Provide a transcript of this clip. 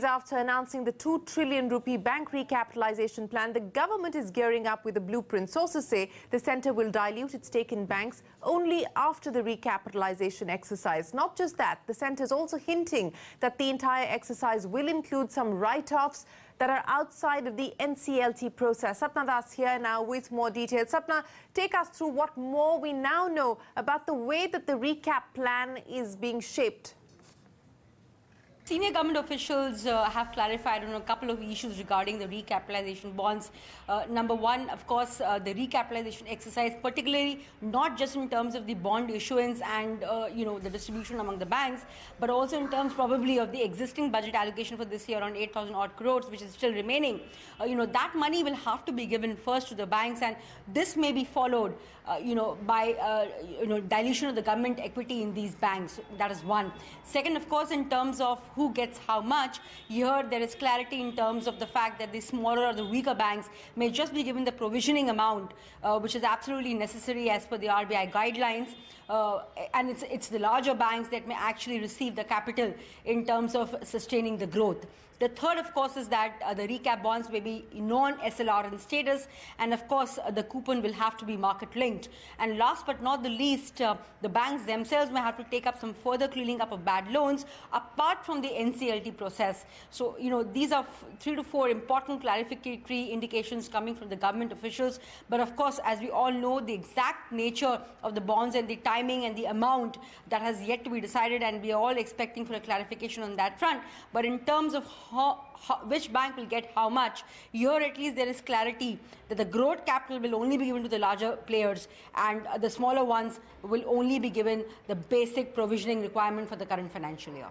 After announcing the 2 trillion rupee bank recapitalization plan, the government is gearing up with a blueprint. Sources say the centre will dilute its stake in banks only after the recapitalization exercise. Not just that, the centre is also hinting that the entire exercise will include some write-offs that are outside of the NCLT process. Sapna Das here now with more details. Sapna, take us through what more we now know about the way that the recap plan is being shaped. Senior government officials have clarified on a couple of issues regarding the recapitalization bonds. Number one, of course, the recapitalization exercise, particularly not just in terms of the bond issuance and the distribution among the banks, but also in terms probably of the existing budget allocation for this year, around 8,000 odd crores, which is still remaining. That money will have to be given first to the banks, and this may be followed, by dilution of the government equity in these banks. That is one. Second, of course, in terms of who gets how much, here there is clarity in terms of the fact that the smaller or the weaker banks may just be given the provisioning amount, which is absolutely necessary as per the RBI guidelines, and it's the larger banks that may actually receive the capital in terms of sustaining the growth. The third, of course, is that the recap bonds may be non-SLR in status, and of course the coupon will have to be market linked. And last but not the least, the banks themselves may have to take up some further cleaning up of bad loans apart from the NCLT process. So, these are 3 to 4 important clarificatory indications coming from the government officials. But of course, as we all know, the exact nature of the bonds and the timing and the amount that has yet to be decided, and we are all expecting for a clarification on that front. But in terms of which bank will get how much, here at least there is clarity that the growth capital will only be given to the larger players, and the smaller ones will only be given the basic provisioning requirement for the current financial year.